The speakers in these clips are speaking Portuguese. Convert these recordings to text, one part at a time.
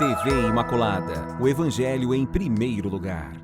TV Imaculada, o Evangelho em primeiro lugar.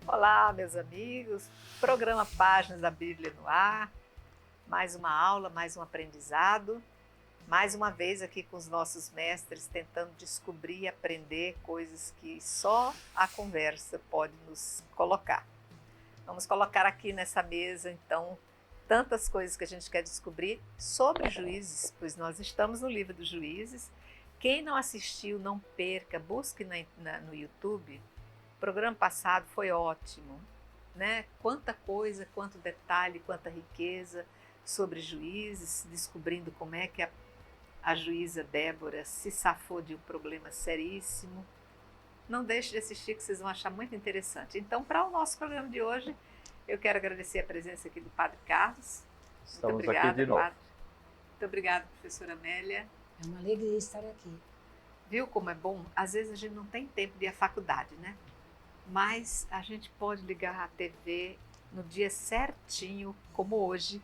Olá, meus amigos, programa Páginas da Bíblia no ar, mais uma aula, mais um aprendizado, mais uma vez aqui com os nossos mestres tentando descobrir e aprender coisas que só a conversa pode nos colocar. Vamos colocar aqui nessa mesa, então, tantas coisas que a gente quer descobrir sobre Juízes, pois nós estamos no livro dos Juízes. Quem não assistiu, não perca, busque no YouTube. O programa passado foi ótimo, né? Quanta coisa, quanto detalhe, quanta riqueza sobre Juízes, descobrindo como é que a juíza Débora se safou de um problema seríssimo. Não deixe de assistir, que vocês vão achar muito interessante. Então, para o nosso programa de hoje, eu quero agradecer a presença aqui do Padre Carlos. Estamos muito obrigada, aqui de novo. Padre. Muito obrigada, professora Amélia. É uma alegria estar aqui. Viu como é bom? Às vezes a gente não tem tempo de ir à faculdade, né? Mas a gente pode ligar a TV no dia certinho, como hoje,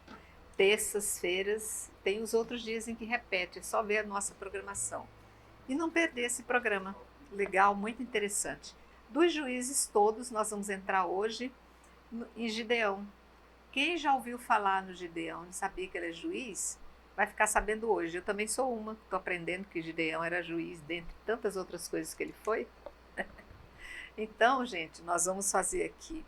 terças-feiras, tem os outros dias em que repete, é só ver a nossa programação. E não perder esse programa, legal, muito interessante. Dos Juízes todos, nós vamos entrar hoje em Gideão. Quem já ouviu falar no Gideão, não sabia que ele é juiz, vai ficar sabendo hoje. Eu também sou uma, estou aprendendo que Gideão era juiz, dentre tantas outras coisas que ele foi. Então, gente, nós vamos fazer aqui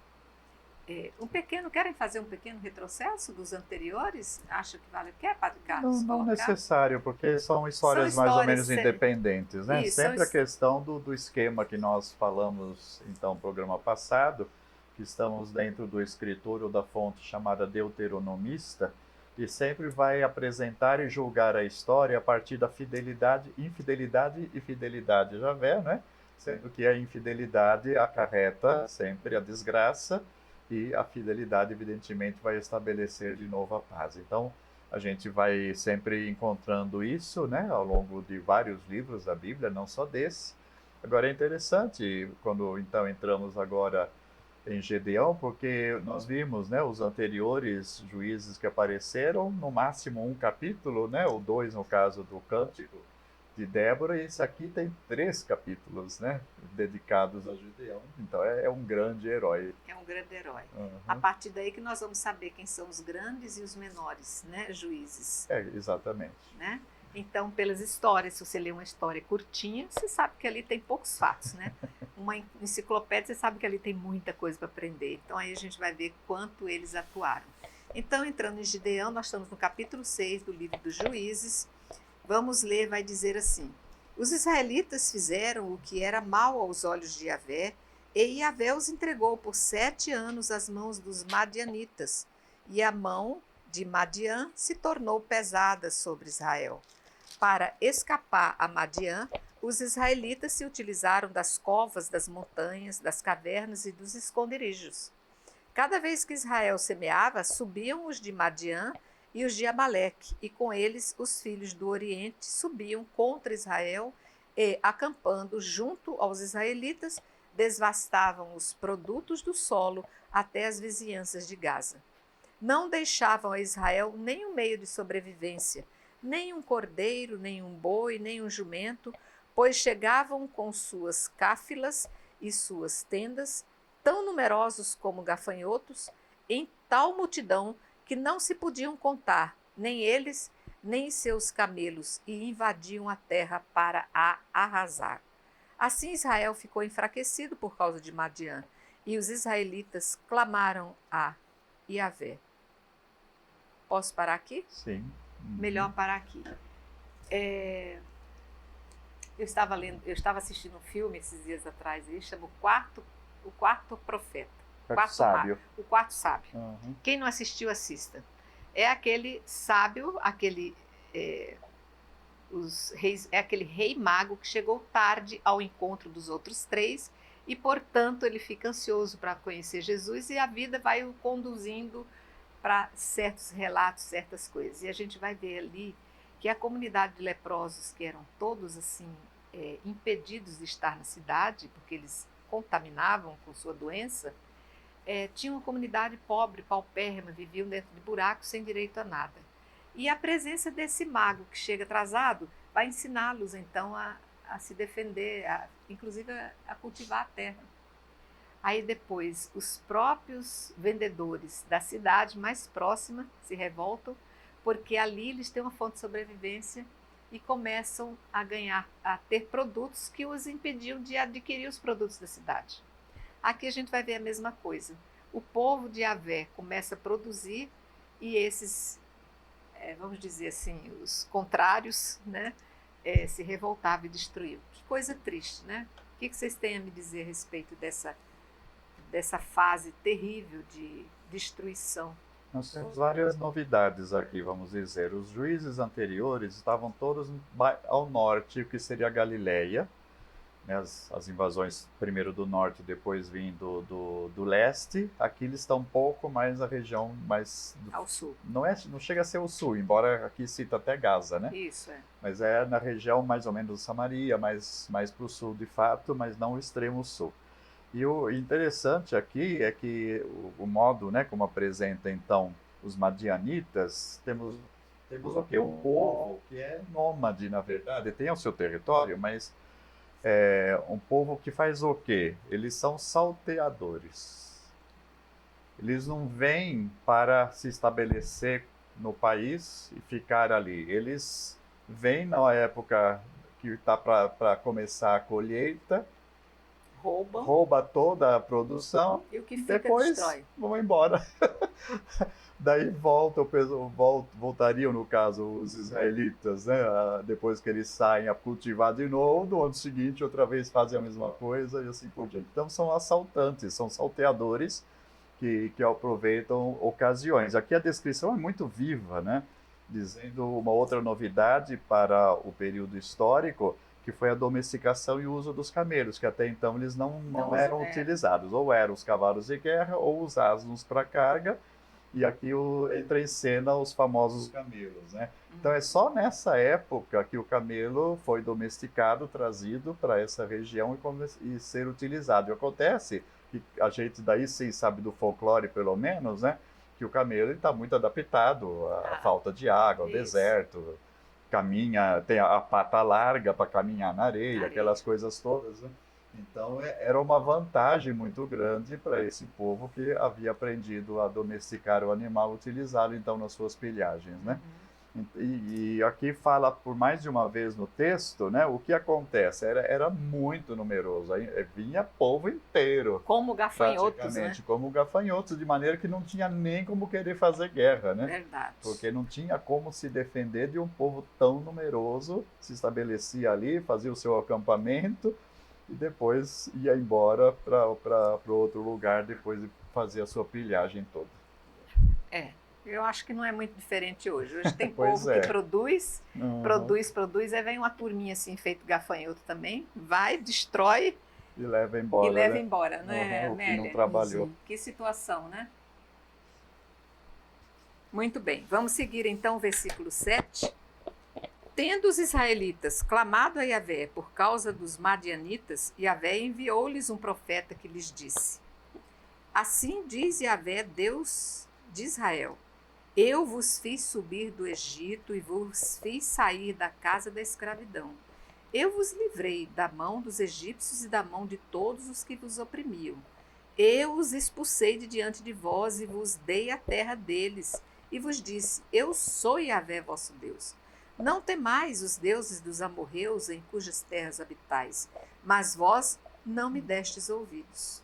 querem fazer um pequeno retrocesso dos anteriores? Acha que vale? Quer, Padre Carlos? Não necessário, porque são histórias mais ou menos independentes, né? Isso, sempre a questão do esquema que nós falamos, então, no programa passado, que estamos dentro do escritor ou da fonte chamada deuteronomista, e sempre vai apresentar e julgar a história a partir da fidelidade, infidelidade e fidelidade. Já vê, né? Sendo que a infidelidade acarreta sempre a desgraça e a fidelidade, evidentemente, vai estabelecer de novo a paz. Então, a gente vai sempre encontrando isso, né, ao longo de vários livros da Bíblia, não só desse. Agora, é interessante, quando então entramos agora em Gedeão, porque nós vimos, né, os anteriores juízes que apareceram, no máximo um capítulo, né, ou dois no caso do Cântico de Débora, e esse aqui tem 3 capítulos, né, dedicados a Gideão. Então é um grande herói. É um grande herói. Uhum. A partir daí que nós vamos saber quem são os grandes e os menores, né, juízes. Exatamente. Né? Então, pelas histórias, se você lê uma história curtinha, você sabe que ali tem poucos fatos, né? Uma enciclopédia, você sabe que ali tem muita coisa para aprender. Então, aí a gente vai ver quanto eles atuaram. Então, entrando em Gideão, nós estamos no capítulo 6 do livro dos Juízes. Vamos ler, vai dizer assim: os israelitas fizeram o que era mal aos olhos de Yahvé, e Yahvé os entregou por 7 anos às mãos dos madianitas, e a mão de Madian se tornou pesada sobre Israel. Para escapar a Madian, os israelitas se utilizaram das covas, das montanhas, das cavernas e dos esconderijos. Cada vez que Israel semeava, subiam os de Madian e os de Amaleque, e com eles os filhos do Oriente subiam contra Israel e, acampando junto aos israelitas, devastavam os produtos do solo até as vizinhanças de Gaza. Não deixavam a Israel nem um meio de sobrevivência, nem um cordeiro, nem um boi, nem um jumento, pois chegavam com suas cáfilas e suas tendas, tão numerosos como gafanhotos, em tal multidão que não se podiam contar, nem eles, nem seus camelos, e invadiam a terra para a arrasar. Assim Israel ficou enfraquecido por causa de Madian, e os israelitas clamaram a Yahvé. Posso parar aqui? Sim. Melhor parar aqui. Eu estava assistindo um filme esses dias atrás, ele chama O Quarto Profeta. O Quarto Sábio. Uhum. Quem não assistiu, assista. É aquele sábio, aquele os reis, é aquele rei mago que chegou tarde ao encontro dos outros três e, portanto, ele fica ansioso para conhecer Jesus e a vida vai o conduzindo para certos relatos, certas coisas. E a gente vai ver ali que a comunidade de leprosos, que eram todos assim impedidos de estar na cidade, porque eles contaminavam com sua doença, tinha uma comunidade pobre, paupérrima, viviam dentro de buracos sem direito a nada. E a presença desse mago que chega atrasado vai ensiná-los então a se defender, inclusive a cultivar a terra. Aí depois os próprios vendedores da cidade mais próxima se revoltam, porque ali eles têm uma fonte de sobrevivência e começam a ter produtos que os impediam de adquirir os produtos da cidade. Aqui a gente vai ver a mesma coisa. O povo de Yahvé começa a produzir e esses, vamos dizer assim, os contrários, né, se revoltavam e destruíam. Que coisa triste, né? O que vocês têm a me dizer a respeito dessa fase terrível de destruição? Nós temos várias novidades aqui, vamos dizer. Os juízes anteriores estavam todos ao norte, o que seria a Galileia, né, as invasões primeiro do norte, depois vindo do leste. Aqui eles estão um pouco mais na região mais ao sul. Não chega a ser o sul, embora aqui cita até Gaza, né? Isso, Mas é na região mais ou menos de Samaria, mais para o sul de fato, mas não o extremo sul. E o interessante aqui é que o modo, né, como apresenta então os madianitas, temos o quê? Um povo que é nômade, na verdade, tem o seu território, mas um povo que faz o quê? Eles são salteadores. Eles não vêm para se estabelecer no país e ficar ali. Eles vêm na época que está para começar a colheita, rouba toda a produção e o que fica depois destrói. Vão embora. Daí voltariam, no caso, os israelitas, né? Depois que eles saem a cultivar de novo, no ano seguinte outra vez fazem a mesma coisa e assim por diante. Então são assaltantes, são salteadores que aproveitam ocasiões. Aqui a descrição é muito viva, né? Dizendo uma outra novidade para o período histórico, que foi a domesticação e o uso dos camelos, que até então eles não eram utilizados. Ou eram os cavalos de guerra, ou os asnos para carga, e aqui entra em cena os famosos camelos, né? Então é só nessa época que o camelo foi domesticado, trazido para essa região e ser utilizado. E acontece que a gente daí sim sabe do folclore, pelo menos, né? Que o camelo está muito adaptado à falta de água, ao deserto, caminha, tem a pata larga para caminhar na areia, aquelas coisas todas, né? Então era uma vantagem muito grande para esse povo que havia aprendido a domesticar o animal, utilizá-lo então nas suas pilhagens, né? E aqui fala por mais de uma vez no texto, né? O que acontece? Era muito numeroso, vinha povo inteiro. Como gafanhotos, praticamente, né? Como gafanhotos, de maneira que não tinha nem como querer fazer guerra, né? Verdade. Porque não tinha como se defender de um povo tão numeroso, se estabelecia ali, fazia o seu acampamento e depois ia embora para outro lugar depois de fazer a sua pilhagem toda. Eu acho que não é muito diferente hoje. Hoje tem Pois povo que produz, aí vem uma turminha assim, feito gafanhoto também, vai, destrói e leva embora. Né, o que não trabalhou. Sim. Que situação, né? Muito bem, vamos seguir então o versículo 7. Tendo os israelitas clamado a Yahvé por causa dos madianitas, Yahvé enviou-lhes um profeta que lhes disse: Assim diz Yahvé, Deus de Israel: Eu vos fiz subir do Egito e vos fiz sair da casa da escravidão. Eu vos livrei da mão dos egípcios e da mão de todos os que vos oprimiam. Eu os expulsei de diante de vós e vos dei a terra deles. E vos disse: Eu sou Yahvé vosso Deus. Não temais os deuses dos amorreus em cujas terras habitais, mas vós não me destes ouvidos.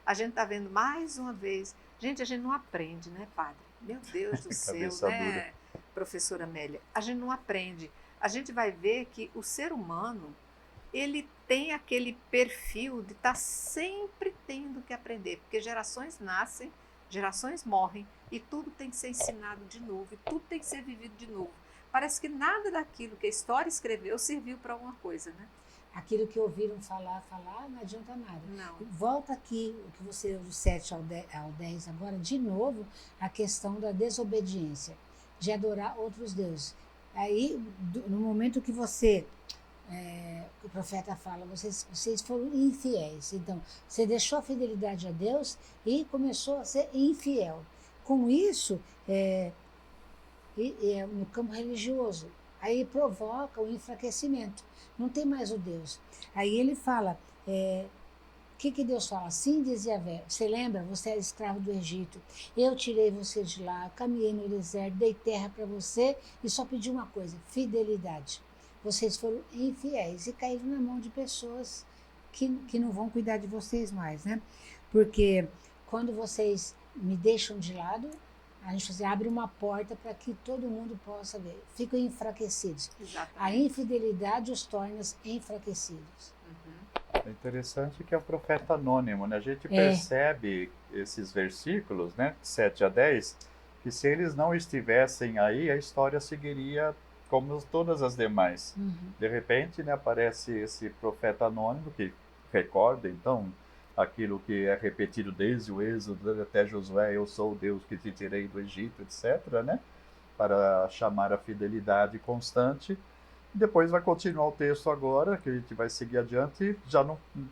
A gente está vendo mais uma vez. Gente, a gente não aprende, né, padre? Meu Deus do céu, né, professora Amélia? A gente não aprende. A gente vai ver que o ser humano, ele tem aquele perfil de estar sempre tendo que aprender, porque gerações nascem, gerações morrem, e tudo tem que ser ensinado de novo, e tudo tem que ser vivido de novo. parece que nada daquilo que a história escreveu serviu para alguma coisa, né? Aquilo que ouviram falar, não adianta nada. Não. Volta aqui, o que você, do 7 ao 10 agora, de novo, a questão da desobediência, de adorar outros deuses. Aí, no momento que o profeta fala, vocês foram infiéis. Então, você deixou a fidelidade a Deus e começou a ser infiel. Com isso, no campo religioso, aí provoca o enfraquecimento. Não tem mais o Deus. Aí ele fala, o que Deus fala? Assim diz Yahvé, você lembra? Você era escravo do Egito. Eu tirei você de lá, caminhei no deserto, dei terra para você e só pedi uma coisa, fidelidade. Vocês foram infiéis e caíram na mão de pessoas que não vão cuidar de vocês mais, né? Porque quando vocês me deixam de lado, a gente abre uma porta para que todo mundo possa ver. Ficam enfraquecidos. Exatamente. A infidelidade os torna enfraquecidos. É interessante que é o profeta anônimo, né? A gente percebe esses versículos, né, 7 a 10, que se eles não estivessem aí, a história seguiria como todas as demais. De repente, né, aparece esse profeta anônimo que recorda, então, aquilo que é repetido desde o Êxodo até Josué, eu sou o Deus que te tirei do Egito, etc., né? Para chamar a fidelidade constante. Depois vai continuar o texto agora, que a gente vai seguir adiante,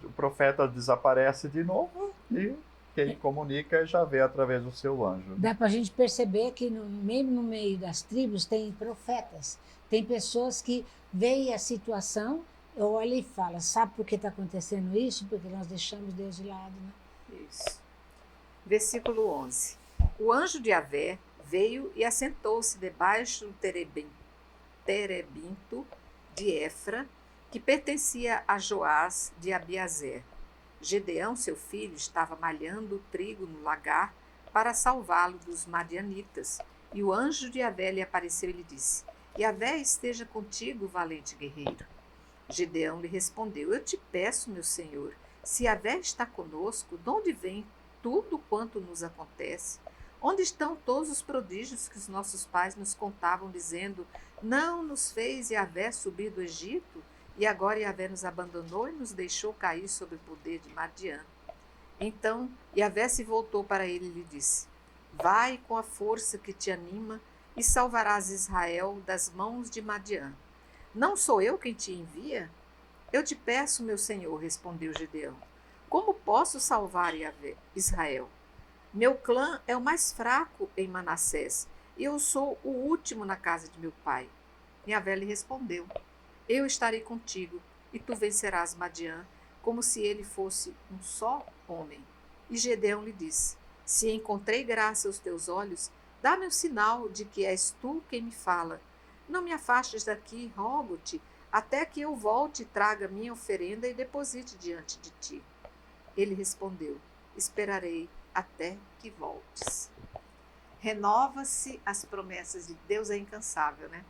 o profeta desaparece de novo e quem comunica é Yahvé através do seu anjo. Dá para a gente perceber que mesmo no meio das tribos tem profetas, tem pessoas que veem a situação, olha e fala, sabe por que está acontecendo isso? Porque nós deixamos Deus de lado, né? Isso. Versículo 11. O anjo de Yahvé veio e assentou-se debaixo do terebinto de Efra, que pertencia a Joás de Abiazer. Gedeão, seu filho, estava malhando o trigo no lagar para salvá-lo dos madianitas. E o anjo de Yahvé lhe apareceu e lhe disse, Yahvé esteja contigo, valente guerreiro. Gedeão lhe respondeu, eu te peço, meu senhor, se Yahvé está conosco, de onde vem tudo quanto nos acontece? Onde estão todos os prodígios que os nossos pais nos contavam, dizendo, não nos fez Yahvé subir do Egito? E agora Yahvé nos abandonou e nos deixou cair sob o poder de Madian. Então Yahvé se voltou para ele e lhe disse, vai com a força que te anima e salvarás Israel das mãos de Madian. Não sou eu quem te envia? Eu te peço, meu senhor, respondeu Gedeão, como posso salvar Israel? Meu clã é o mais fraco em Manassés, e eu sou o último na casa de meu pai. Yahvé lhe respondeu, eu estarei contigo, e tu vencerás Madian, como se ele fosse um só homem. E Gedeão lhe disse, se encontrei graça aos teus olhos, dá-me o sinal de que és tu quem me fala. Não me afastes daqui, rogo-te, até que eu volte e traga minha oferenda e deposite diante de ti. Ele respondeu, esperarei até que voltes. Renova-se as promessas de Deus, é incansável, né?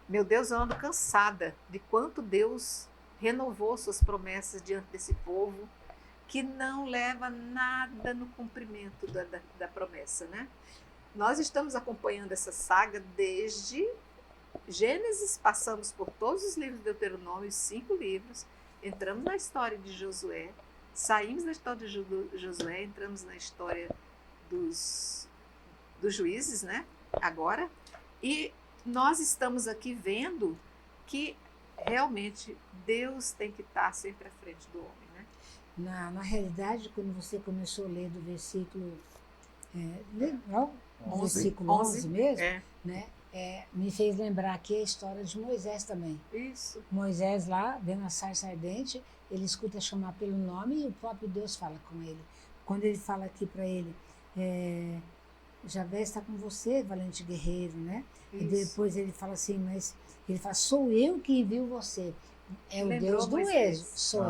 Meu Deus, eu ando cansada de quanto Deus renovou suas promessas diante desse povo que não leva nada no cumprimento da promessa, né? Nós estamos acompanhando essa saga desde Gênesis, passamos por todos os livros de Deuteronômio, 5 livros, entramos na história de Josué, saímos da história de Josué, entramos na história dos juízes, né? Agora, e nós estamos aqui vendo que realmente Deus tem que estar sempre à frente do homem, né? Na realidade, quando você começou a ler do versículo, versículo 11 mesmo, né? Me fez lembrar aqui a história de Moisés também. Isso. Moisés lá, vendo a sarça ardente, ele escuta chamar pelo nome e o próprio Deus fala com ele. Quando ele fala aqui para ele, Yahvé está com você, valente guerreiro, né? Isso. E depois ele fala assim, mas ele fala, sou eu que envio você. É o Deus do Êxodo, sou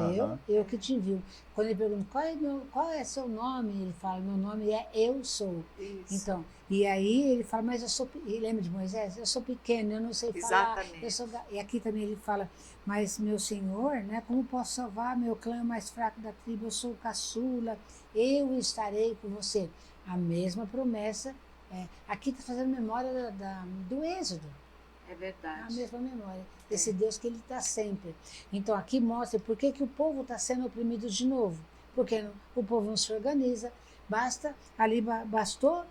eu que te envio. Quando ele pergunta, qual é seu nome? Ele fala, meu nome é Eu Sou. Isso. Então, e aí ele fala, mas eu sou, lembra de Moisés? Eu sou pequeno, eu não sei falar. Exatamente. E aqui também ele fala, mas meu Senhor, né, como posso salvar? Meu clã é mais fraco da tribo, eu sou o caçula, eu estarei com você. A mesma promessa, aqui está fazendo memória do Êxodo. É A verdade. mesma memória. Esse Deus que ele está sempre. Então aqui mostra por que o povo está sendo oprimido de novo. Porque o povo não se organiza. Bastou,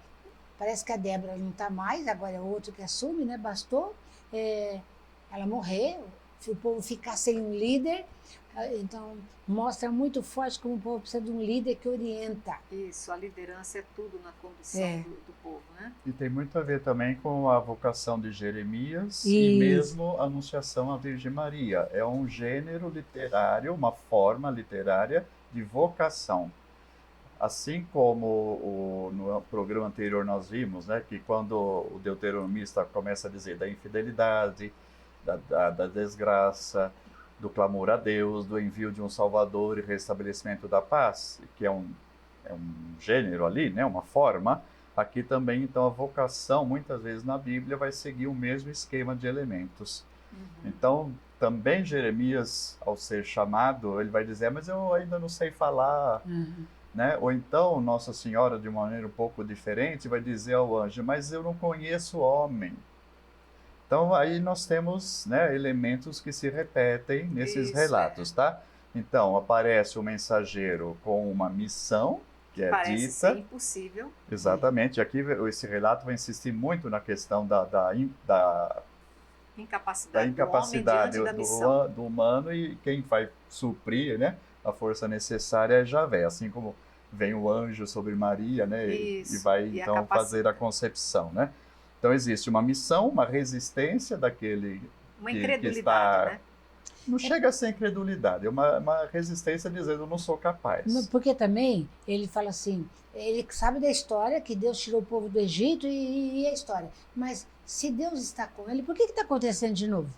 parece que a Débora não está mais, agora é outro que assume, né? Bastou ela morrer, se o povo ficar sem um líder. Então, mostra muito forte como o povo precisa de um líder que orienta. Isso, a liderança é tudo na condução do povo, né? E tem muito a ver também com a vocação de Jeremias Isso. e mesmo a Anunciação à Virgem Maria. É um gênero literário, uma forma literária de vocação. Assim como no programa anterior nós vimos, né, que quando o deuteronomista começa a dizer da infidelidade, da desgraça, do clamor a Deus, do envio de um Salvador e restabelecimento da paz, que é um gênero ali, né, uma forma, aqui também, então, a vocação, muitas vezes na Bíblia, vai seguir o mesmo esquema de elementos. Então, também Jeremias, ao ser chamado, ele vai dizer, mas eu ainda não sei falar, né? Ou então, Nossa Senhora, de uma maneira um pouco diferente, vai dizer ao anjo, mas eu não conheço homem. Então, aí nós temos, né, elementos que se repetem nesses relatos, tá? Então, aparece o mensageiro com uma missão, que é parece dita. Ser impossível. Exatamente. Aqui, esse relato vai insistir muito na questão da incapacidade do humano, e quem vai suprir, né, a força necessária é Javé, assim como vem o anjo sobre Maria, né, e vai então fazer a concepção, né? Então existe uma missão, uma resistência daquele uma incredulidade, que está... né? Não chega a ser incredulidade, é uma resistência dizendo eu não sou capaz. Porque também ele fala assim, ele sabe da história, que Deus tirou o povo do Egito e a história. Mas se Deus está com ele, por que está acontecendo de novo?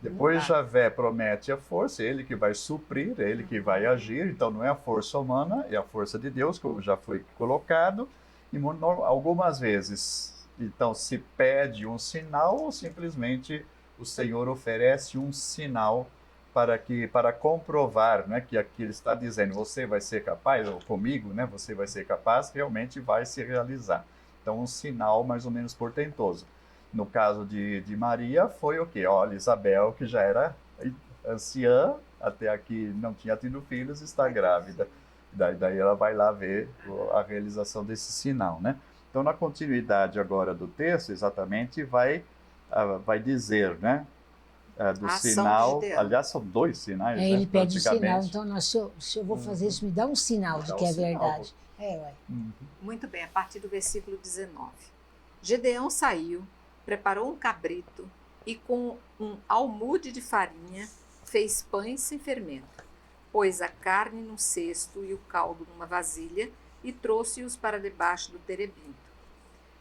Depois Javé promete a força, ele que vai suprir, ele que vai agir. Então não é a força humana, é a força de Deus, como já foi colocado. E algumas vezes, então, se pede um sinal ou simplesmente o Senhor oferece um sinal para comprovar, né, que aqui ele está dizendo, você vai ser capaz, ou comigo, né, você vai ser capaz, realmente vai se realizar. Então, um sinal mais ou menos portentoso. No caso de Maria, foi o quê? Olha, Isabel, que já era anciã, até aqui não tinha tido filhos, está grávida. Daí ela vai lá ver a realização desse sinal, né? Então, na continuidade agora do texto, exatamente, vai dizer, né? Do sinal, aliás, são 2 sinais, né? Ele pede o sinal, então se eu vou fazer isso, me dá um sinal de que é verdade. Muito bem, a partir do versículo 19. Gedeão saiu, preparou um cabrito e com um almude de farinha fez pães sem fermento. Pôs a carne num cesto e o caldo numa vasilha e trouxe-os para debaixo do terebinto.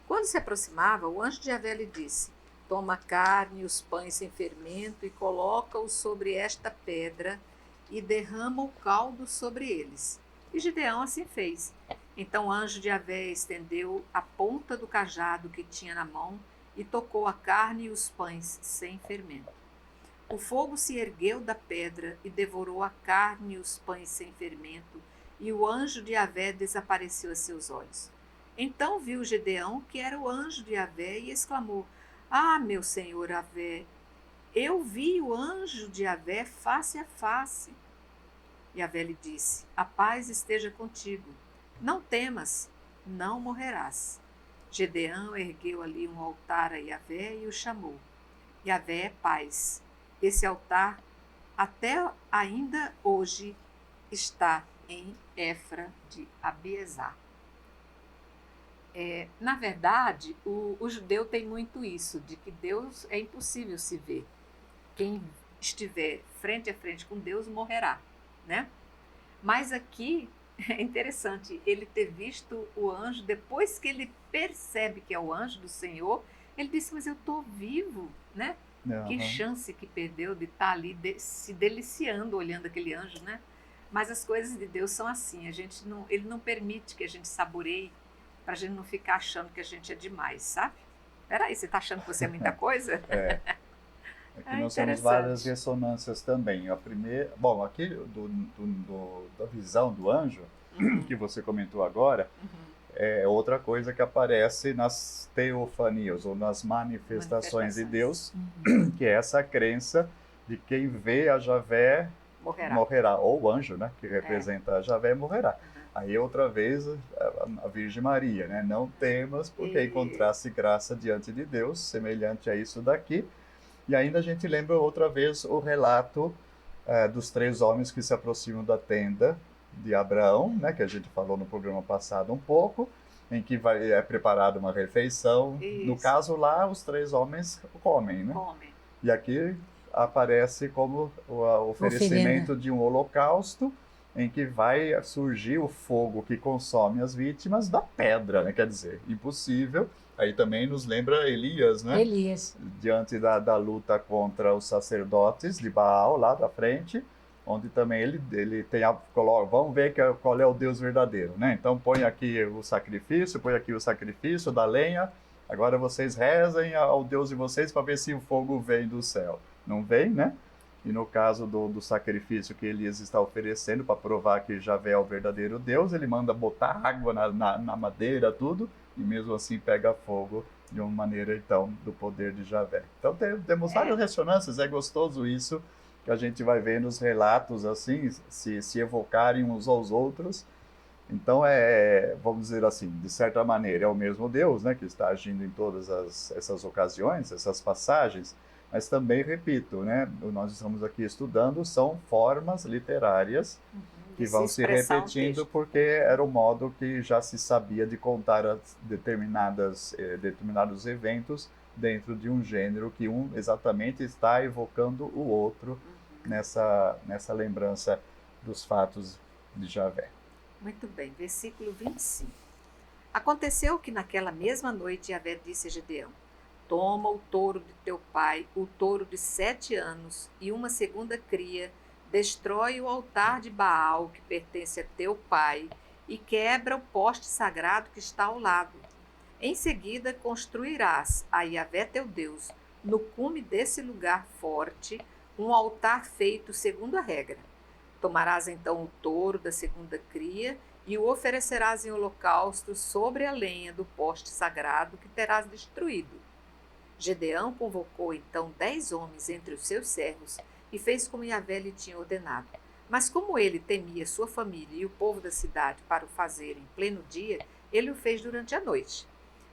Quando se aproximava, o anjo de Javé lhe disse, toma a carne e os pães sem fermento e coloca-os sobre esta pedra e derrama o caldo sobre eles. E Gedeão assim fez. Então o anjo de Javé estendeu a ponta do cajado que tinha na mão e tocou a carne e os pães sem fermento. O fogo se ergueu da pedra e devorou a carne e os pães sem fermento, e o anjo de Javé desapareceu a seus olhos. Então viu Gedeão que era o anjo de Javé e exclamou, ah, meu senhor Javé, eu vi o anjo de Javé face a face. Javé lhe disse, a paz esteja contigo, não temas, não morrerás. Gedeão ergueu ali um altar a Javé e o chamou. Javé é paz. Esse altar, até ainda hoje, está em Efra de Abiezar. Na verdade, o judeu tem muito isso, de que Deus é impossível se ver. Quem estiver frente a frente com Deus morrerá, né? Mas aqui é interessante ele ter visto o anjo, depois que ele percebe que é o anjo do Senhor, ele disse, mas eu estou vivo, né? Que chance que perdeu de estar ali se deliciando olhando aquele anjo, né? Mas as coisas de Deus são assim, ele não permite que a gente saboreie para a gente não ficar achando que a gente é demais, sabe? Peraí, você está achando que você é muita coisa? Aqui nós temos várias ressonâncias também. A primeira, bom, aqui da visão do anjo, que você comentou agora, é outra coisa que aparece nas teofanias, ou nas manifestações de Deus, que é essa crença de quem vê a Javé morrerá, ou o anjo, né, que representa a Javé, morrerá. Aí outra vez a Virgem Maria, né? Não temas, porque encontraste graça diante de Deus, semelhante a isso daqui. E ainda a gente lembra outra vez o relato dos 3 homens que se aproximam da tenda de Abraão, né? Que a gente falou no programa passado um pouco, em que é preparada uma refeição. Isso. No caso lá, os 3 homens comem, né? E aqui aparece como o oferecimento de um holocausto, em que vai surgir o fogo que consome as vítimas da pedra, né? Quer dizer, impossível. Aí também nos lembra Elias, né? Elias. Diante da luta contra os sacerdotes de Baal, lá da frente, onde também ele tem vamos ver qual é o Deus verdadeiro, né? Então põe aqui o sacrifício da lenha, agora vocês rezem ao Deus de vocês para ver se o fogo vem do céu. Não vem, né? E no caso do sacrifício que Elias está oferecendo para provar que Javé é o verdadeiro Deus, ele manda botar água na madeira, tudo, e mesmo assim pega fogo de uma maneira, então, do poder de Javé. Então temos várias ressonâncias, é gostoso isso, que a gente vai ver nos relatos, assim, se evocarem uns aos outros. Então, vamos dizer assim, de certa maneira, é o mesmo Deus, né, que está agindo em todas essas ocasiões, essas passagens. Mas também, repito, né, nós estamos aqui estudando, são formas literárias que vão se repetindo porque era o modo que já se sabia de contar determinados eventos dentro de um gênero que um exatamente está evocando o outro nessa lembrança dos fatos de Javé. Muito bem, versículo 25. Aconteceu que naquela mesma noite Javé disse a Gedeão: toma o touro de teu pai, o touro de 7 anos, e uma segunda cria, destrói o altar de Baal, que pertence a teu pai, e quebra o poste sagrado que está ao lado. Em seguida construirás a Javé teu Deus, no cume desse lugar forte, um altar feito segundo a regra. Tomarás então o touro da segunda cria e o oferecerás em holocausto sobre a lenha do poste sagrado que terás destruído. Gedeão convocou então 10 homens entre os seus servos e fez como Javé lhe tinha ordenado. Mas como ele temia sua família e o povo da cidade para o fazer em pleno dia, ele o fez durante a noite.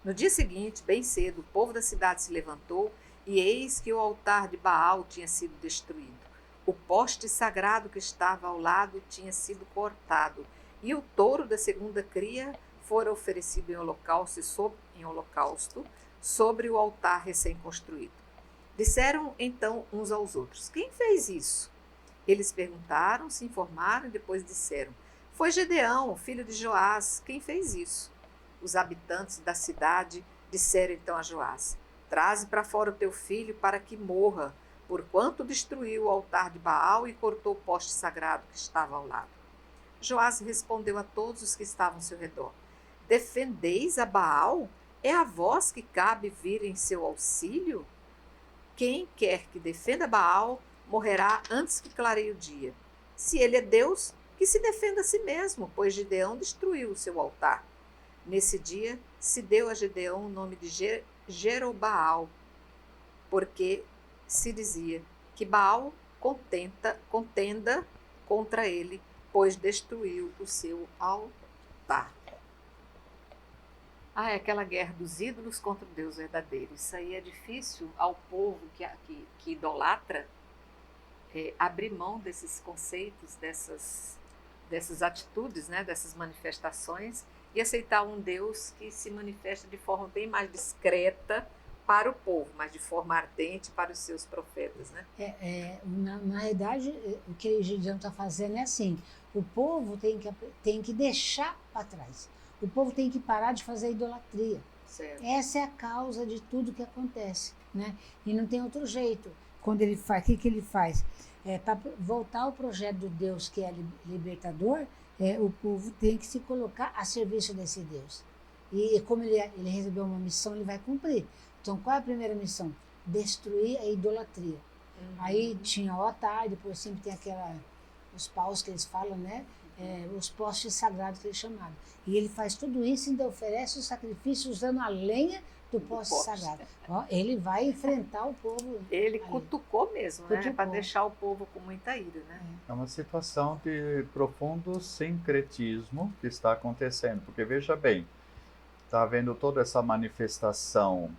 No dia seguinte, bem cedo, o povo da cidade se levantou e eis que o altar de Baal tinha sido destruído. O poste sagrado que estava ao lado tinha sido cortado e o touro da segunda cria fora oferecido em holocausto sobre o altar recém-construído. Disseram então uns aos outros: quem fez isso? Eles perguntaram, se informaram e depois disseram: foi Gedeão, filho de Joás, quem fez isso. Os habitantes da cidade disseram então a Joás: traze para fora o teu filho para que morra, porquanto destruiu o altar de Baal e cortou o poste sagrado que estava ao lado. Joás respondeu a todos os que estavam ao seu redor: defendeis a Baal? É a vós que cabe vir em seu auxílio? Quem quer que defenda Baal morrerá antes que clareie o dia. Se ele é Deus, que se defenda a si mesmo, pois Gedeão destruiu o seu altar. Nesse dia se deu a Gedeão o nome de Jerobaal, porque se dizia que Baal contenda contra ele, pois destruiu o seu altar. É aquela guerra dos ídolos contra o Deus verdadeiro. Isso aí é difícil ao povo que idolatra abrir mão desses conceitos, dessas atitudes, né, dessas manifestações, e aceitar um Deus que se manifesta de forma bem mais discreta para o povo, mas de forma ardente para os seus profetas, né? Na realidade, o que o Gideão está fazendo é assim: o povo tem que deixar para trás. O povo tem que parar de fazer idolatria. Certo. Essa é a causa de tudo que acontece, né? E não tem outro jeito. Quando ele faz, o que ele faz? Para voltar ao projeto do Deus que é libertador, o povo tem que se colocar a serviço desse Deus. E como ele recebeu uma missão, ele vai cumprir. Então, qual é a primeira missão? Destruir a idolatria. Aí tinha o altar, depois sempre tem os paus que eles falam, né? os postes sagrados que ele chamava. E ele faz tudo isso e ainda oferece o sacrifício usando a lenha do poste sagrado. Ó, ele vai enfrentar o povo. Ele ali. cutucou mesmo, né? Cutucou. Para deixar o povo com muita ira, né? É uma situação de profundo sincretismo que está acontecendo, porque veja bem, está havendo toda essa manifestação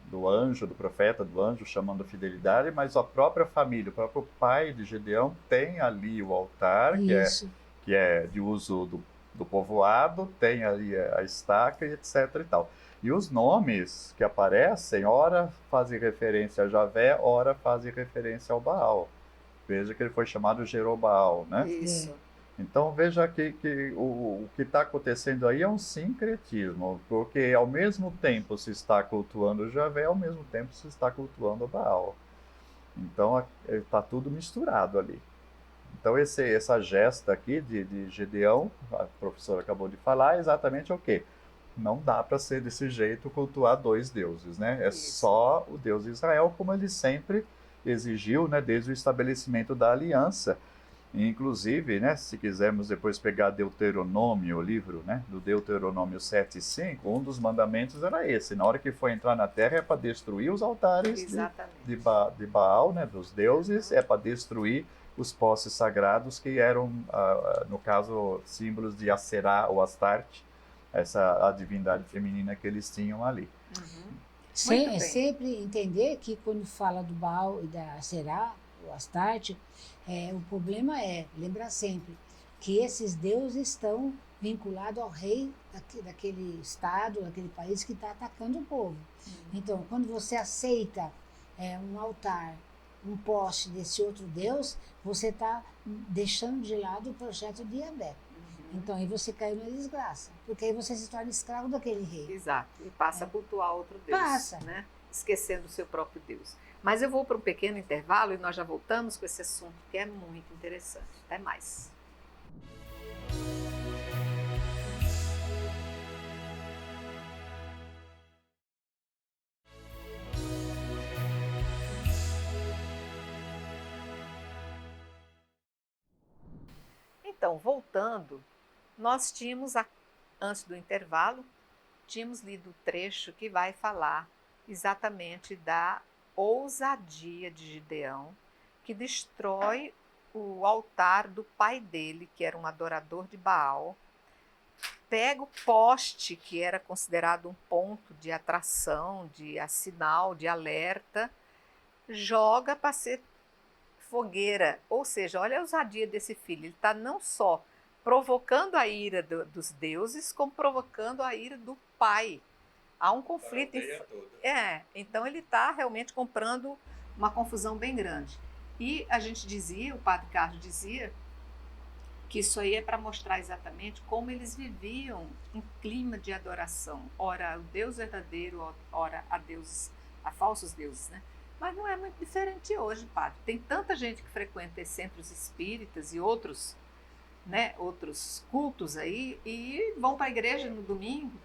do anjo, do profeta, do anjo chamando fidelidade, mas a própria família, o próprio pai de Gedeão tem ali o altar, Isso. que é de uso do povoado, tem ali a estaca e etc e tal. E os nomes que aparecem, ora fazem referência a Javé, ora fazem referência ao Baal. Veja que ele foi chamado Jerobaal, né? Isso. Então veja que o que está acontecendo aí é um sincretismo, porque ao mesmo tempo se está cultuando Javé, ao mesmo tempo se está cultuando o Baal. Então está tudo misturado ali. Então essa gesta aqui de Gedeão, a professora acabou de falar, é exatamente o quê? Não dá para ser desse jeito cultuar dois deuses, né? É Isso. só o Deus de Israel, como ele sempre exigiu, né, desde o estabelecimento da aliança. Inclusive, né, se quisermos depois pegar Deuteronômio, o livro, né, do Deuteronômio 7:5, um dos mandamentos era esse: na hora que for entrar na terra é para destruir os altares de Baal, né, dos deuses, é para destruir os postes sagrados que eram, no caso, símbolos de Aserá ou Astarte, a divindade feminina que eles tinham ali. Muito bem. Sempre entender que quando fala do Baal e da Aserá, o Astarte, o problema lembrar sempre, que esses deuses estão vinculados ao rei daquele estado, daquele país que está atacando o povo. Então, quando você aceita um altar, um poste desse outro deus, você está deixando de lado o projeto de Yahvé. Então, aí você caiu na desgraça, porque aí você se torna escravo daquele rei. Exato, e passa a cultuar outro Deus, Passa. né? Esquecendo o seu próprio Deus. Mas eu vou para um pequeno intervalo e nós já voltamos com esse assunto que é muito interessante. Até mais. Então, voltando, nós tínhamos, antes do intervalo, tínhamos lido o trecho que vai falar exatamente da ousadia de Gideão, que destrói o altar do pai dele, que era um adorador de Baal, pega o poste, que era considerado um ponto de atração, de sinal, de alerta, joga para ser fogueira. Ou seja, olha a ousadia desse filho, ele está não só provocando a ira dos deuses, como provocando a ira do pai. Há um conflito. Então ele está realmente comprando uma confusão bem grande. E a gente dizia, o padre Carlos dizia, que isso aí é para mostrar exatamente como eles viviam em clima de adoração. Ora o Deus verdadeiro, ora a falsos deuses, né? Mas não é muito diferente hoje, padre. Tem tanta gente que frequenta centros espíritas e outros, né, outros cultos aí, e vão para a igreja no domingo,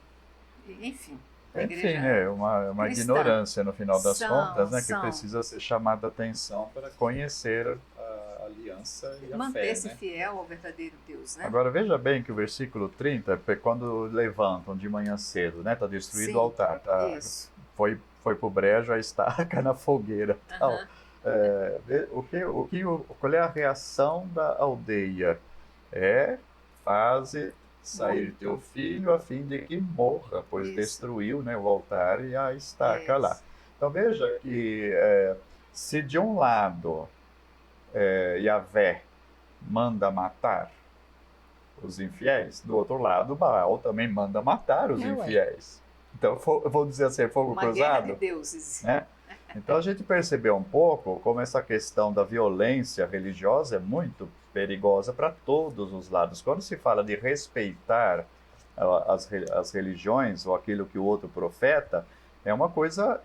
enfim. Enfim, é uma ignorância no final das contas, né, que são. precisa ser chamada a atenção para conhecer a aliança e a fé. Manter-se né? fiel ao verdadeiro Deus, né? Agora veja bem que o versículo 30, quando levantam de manhã cedo, né, está destruído Sim, o altar, isso. foi para o brejo a estaca na fogueira. Tal. Qual é a reação da aldeia? Faze sair teu filho a fim de que morra, pois destruiu, né, o altar e a estaca lá. Então veja que se de um lado Yahvé manda matar os infiéis, do outro lado Baal também manda matar os infiéis. Então, vou dizer assim, fogo uma cruzado. Guerra de deuses. Né? Então, a gente percebeu um pouco como essa questão da violência religiosa é muito perigosa para todos os lados. Quando se fala de respeitar as religiões ou aquilo que o outro profeta, é uma coisa,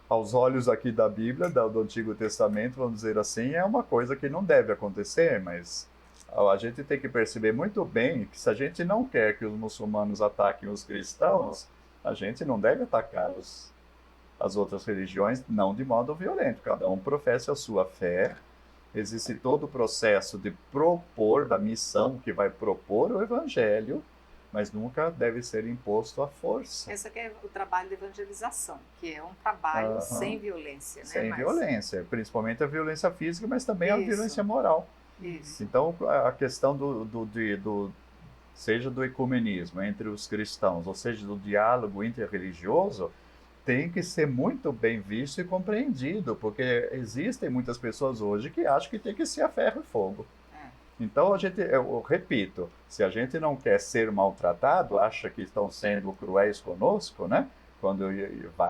aos olhos aqui da Bíblia, do Antigo Testamento, vamos dizer assim, é uma coisa que não deve acontecer, mas a gente tem que perceber muito bem que se a gente não quer que os muçulmanos ataquem os cristãos, a gente não deve atacar as outras religiões, não de modo violento. Cada um professa a sua fé Existe todo o processo de propor, da missão que vai propor o evangelho, mas nunca deve ser imposto à força. Esse aqui é o trabalho de evangelização, que é um trabalho sem violência, né? Sem violência, principalmente a violência física, mas também a violência moral. Isso. Então, a questão seja do ecumenismo entre os cristãos, ou seja, do diálogo interreligioso, tem que ser muito bem visto e compreendido, porque existem muitas pessoas hoje que acham que tem que ser a ferro e fogo. Então, eu repito, se a gente não quer ser maltratado, acha que estão sendo cruéis conosco, né? Quando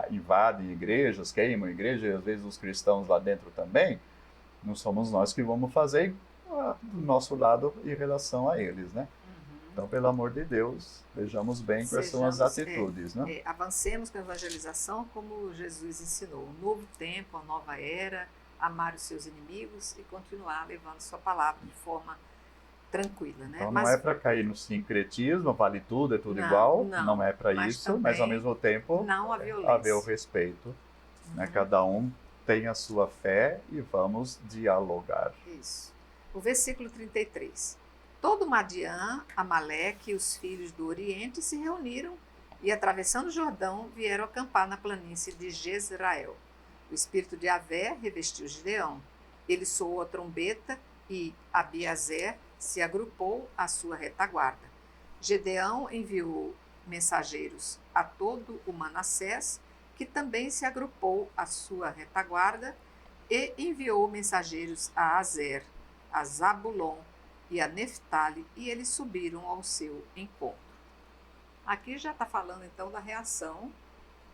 invadem igrejas, queimam igrejas, e às vezes os cristãos lá dentro também, não somos nós que vamos fazer do nosso lado em relação a eles, né? Então, pelo amor de Deus, vejamos bem quais são as atitudes, né? Avancemos com a evangelização como Jesus ensinou. Um novo tempo, uma nova era, amar os seus inimigos e continuar levando sua palavra de forma tranquila, né? Então, não é para cair no sincretismo, vale tudo, é tudo igual, não é para isso, mas ao mesmo tempo não a violência. Haver o respeito, né? Cada um tem a sua fé e vamos dialogar. Isso. O versículo 33. Todo Madiã, Amaleque e os filhos do Oriente se reuniram e, atravessando o Jordão, vieram acampar na planície de Jezreel. O espírito de Javé revestiu Gideão. Ele soou a trombeta e Abiazer se agrupou à sua retaguarda. Gedeão enviou mensageiros a todo o Manassés, que também se agrupou à sua retaguarda, e enviou mensageiros a Azer, a Zabulon e a Neftali, e eles subiram ao seu encontro. Aqui já está falando então da reação,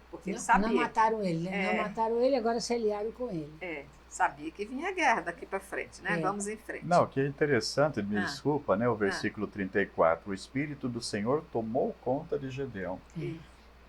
porque ele sabia. Não mataram ele, né? Não mataram ele, agora se aliaram com ele. Sabia que vinha guerra daqui para frente, né? Vamos em frente. Não, o que é interessante, me desculpa, né? O versículo 34, o Espírito do Senhor tomou conta de Gedeão.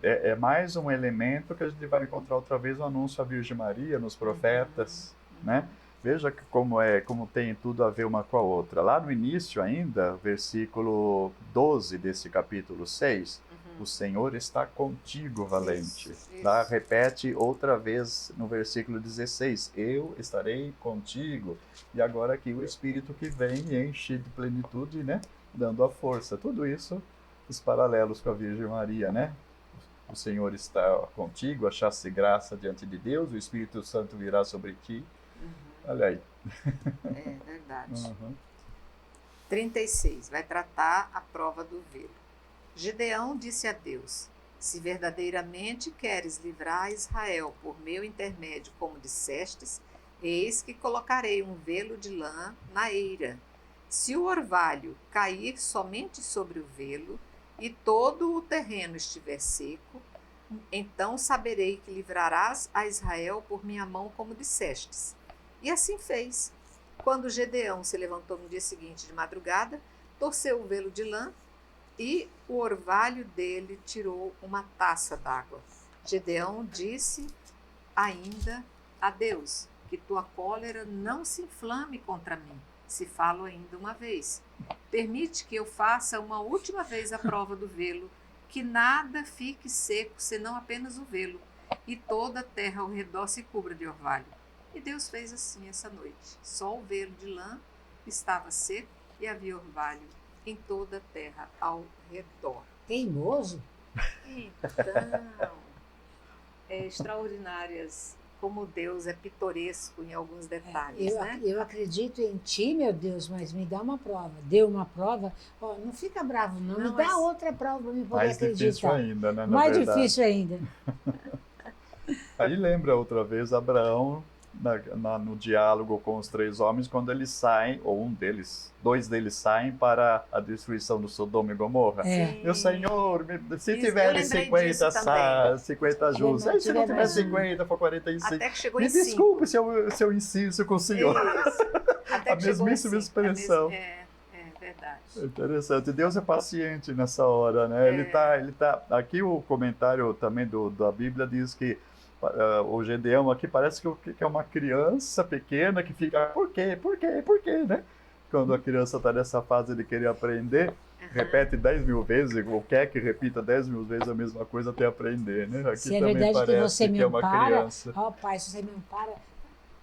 É mais um elemento que a gente vai encontrar outra vez no anúncio à Virgem Maria, nos profetas, né? Veja como tem tudo a ver uma com a outra. Lá no início ainda, versículo 12 desse capítulo 6, o Senhor está contigo, valente. Isso. Lá repete outra vez no versículo 16, eu estarei contigo. E agora aqui o Espírito que vem e enche de plenitude, né? Dando a força. Tudo isso, os paralelos com a Virgem Maria, né? O Senhor está contigo, achaste graça diante de Deus, o Espírito Santo virá sobre ti. Olha aí. É verdade. 36, vai tratar a prova do velo. Gideão disse a Deus, se verdadeiramente queres livrar Israel por meu intermédio, como dissestes, eis que colocarei um velo de lã na eira. Se o orvalho cair somente sobre o velo, e todo o terreno estiver seco, então saberei que livrarás a Israel por minha mão, como dissestes. E assim fez. Quando Gedeão se levantou no dia seguinte de madrugada, torceu o velo de lã e o orvalho dele tirou uma taça d'água. Gedeão disse ainda a Deus, que tua cólera não se inflame contra mim, se falo ainda uma vez. Permite que eu faça uma última vez a prova do velo, que nada fique seco, senão apenas o velo, e toda a terra ao redor se cubra de orvalho. E Deus fez assim essa noite. Só o velo de lã estava seco e havia orvalho em toda a terra ao redor. Teimoso? Então, extraordinárias, como Deus é pitoresco em alguns detalhes, né? Eu acredito em ti, meu Deus, mas me dá uma prova. Deu uma prova, não fica bravo não, me dá outra prova para me poder mais acreditar. Mais difícil ainda, né? Mais difícil ainda. Aí lembra outra vez Abraão, no diálogo com os 3 homens, quando eles saem, ou dois deles saem para a destruição do Sodoma e Gomorra. Meu Senhor, se tiverem 50 justos, aí se não tiver 50, for 45, até que chegou me em 5. desculpe se eu insisto com o Senhor. Até que a mesmíssima expressão. É verdade. É interessante. Deus é paciente nessa hora, né? Ele tá. Aqui o comentário também da Bíblia diz que o Gedeão aqui parece que é uma criança pequena que fica, por quê, né? Quando a criança está nessa fase de querer aprender, repete 10 mil vezes, ou quer que repita 10 mil vezes a mesma coisa até aprender, né? Aqui se é verdade que você me é uma ampara, criança. ó Pai, se você me ampara,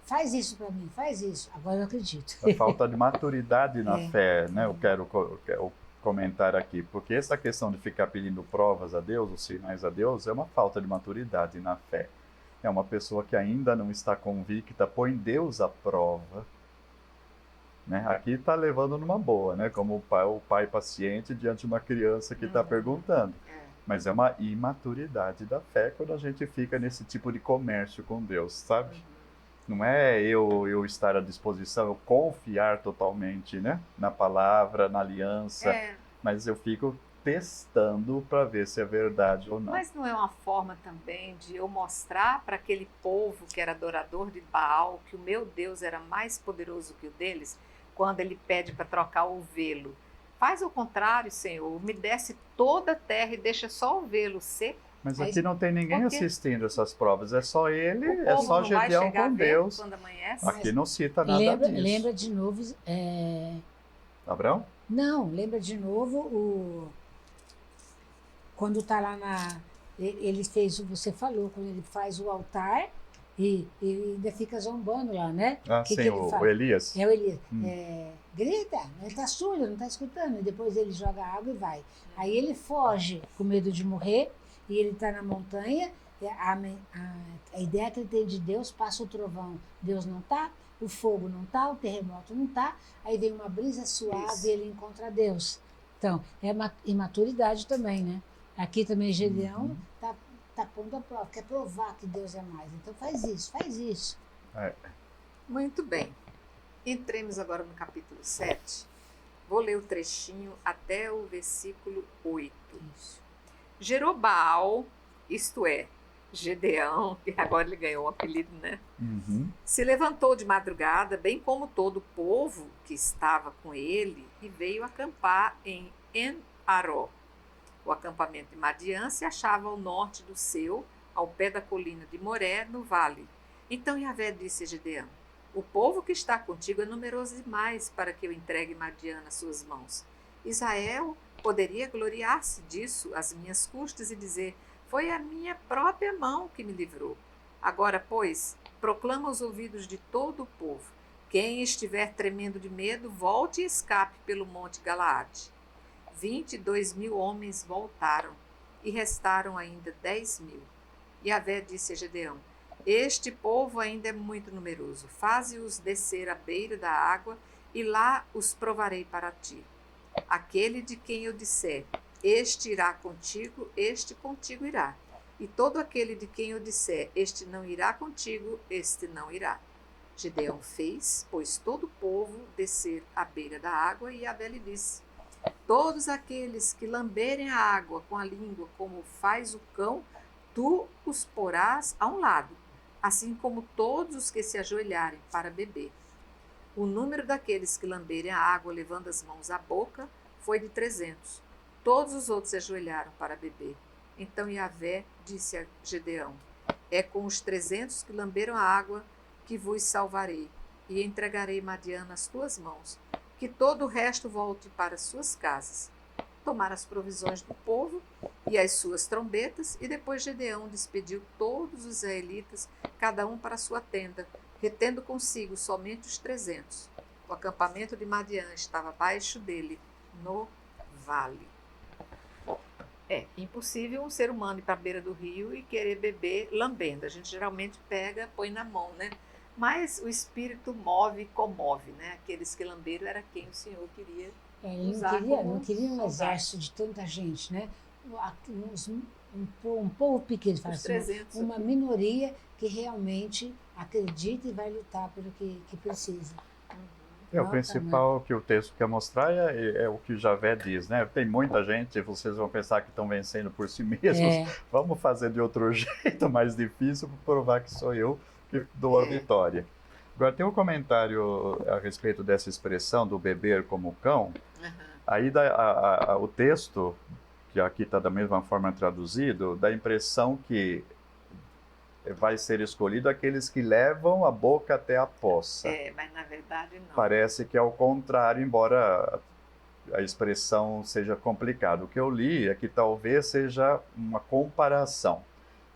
faz isso para mim, faz isso. Agora eu acredito. A falta de maturidade na É. fé, né? Eu quero comentar aqui, porque essa questão de ficar pedindo provas a Deus, os sinais a Deus, é uma falta de maturidade na fé. É uma pessoa que ainda não está convicta, põe Deus à prova. Né? Aqui está levando numa boa, né? Como o pai paciente diante de uma criança que está perguntando. Mas é uma imaturidade da fé quando a gente fica nesse tipo de comércio com Deus, sabe? Não é eu estar à disposição, eu confiar totalmente, né? Na palavra, na aliança, mas eu fico testando para ver se é verdade ou não. Mas não é uma forma também de eu mostrar para aquele povo que era adorador de Baal que o meu Deus era mais poderoso que o deles, quando ele pede para trocar o velo? Faz o contrário, Senhor, me desce toda a terra e deixa só o velo seco. Mas aqui não tem ninguém assistindo essas provas, é só ele, O é povo só não vai Gedeão chegar a com ver Deus. quando amanhece. Aqui não cita nada disso. Lembra de novo... Abraão? Não, lembra de novo quando está lá ele fez, você falou, quando ele faz o altar e ainda fica zombando lá, né? Ah, que sim, ele o fala? Elias. É o Elias. Grita, ele está surdo, não está escutando. E depois ele joga água e vai. Aí ele foge com medo de morrer e ele está na montanha. A ideia que ele tem de Deus, passa o trovão, Deus não está, o fogo não está, o terremoto não está, aí vem uma brisa suave e ele encontra Deus. Então, é imaturidade também, né? Aqui também Gedeão está pondo a prova, quer provar que Deus é mais. Então faz isso, faz isso. Muito bem. Entremos agora no capítulo 7. Vou ler o trechinho até o versículo 8. Isso. Jerobaal, isto é, Gedeão, que agora ele ganhou um apelido, né? Se levantou de madrugada, bem como todo o povo que estava com ele, e veio acampar em En-Aró. O acampamento de Madian se achava ao norte do seu, ao pé da colina de Moré, no vale. Então Yahvé disse a Gedeão: o povo que está contigo é numeroso demais para que eu entregue Madian nas suas mãos. Israel poderia gloriar-se disso às minhas custas e dizer: foi a minha própria mão que me livrou. Agora, pois, proclama aos ouvidos de todo o povo: quem estiver tremendo de medo, volte e escape pelo monte Galaade. 22.000 homens voltaram, e restaram ainda 10.000. Yahvé disse a Gedeão: este povo ainda é muito numeroso, faze-os descer à beira da água, e lá os provarei para ti. Aquele de quem eu disser: este irá contigo, este contigo irá. E todo aquele de quem eu disser: este não irá contigo, este não irá. Gedeão fez, pois todo o povo descer à beira da água, e Yahvé lhe disse: todos aqueles que lamberem a água com a língua, como faz o cão, tu os porás a um lado, assim como todos os que se ajoelharem para beber. O número daqueles que lamberem a água levando as mãos à boca foi de 300. Todos os outros se ajoelharam para beber. Então Yahvé disse a Gedeão: é com os 300 que lamberam a água que vos salvarei, e entregarei Madian nas tuas mãos. Que todo o resto volte para suas casas. Tomaram as provisões do povo e as suas trombetas, e depois Gedeão despediu todos os israelitas, cada um para sua tenda, retendo consigo somente os 300. O acampamento de Madian estava abaixo dele, no vale. É impossível um ser humano ir para a beira do rio e querer beber lambendo. A gente geralmente pega, põe na mão, né? Mas o Espírito move e comove, né? Aqueles que lamberam era quem o Senhor queria Ele usar não queria um soldado. exército de tanta gente, né? Um povo pequeno, fala Os assim, 300 uma minoria que realmente acredita e vai lutar pelo que precisa. O principal que o texto quer mostrar é o que Yahvé diz, né? Tem muita gente, vocês vão pensar que estão vencendo por si mesmos. Vamos fazer de outro jeito, mais difícil, para provar que sou eu que dou a vitória. Agora, tem um comentário a respeito dessa expressão do beber como cão. Aí o texto, que aqui está da mesma forma traduzido, dá a impressão que vai ser escolhido aqueles que levam a boca até a poça. Mas na verdade não. Parece que é o contrário, embora a expressão seja complicada. O que eu li é que talvez seja uma comparação.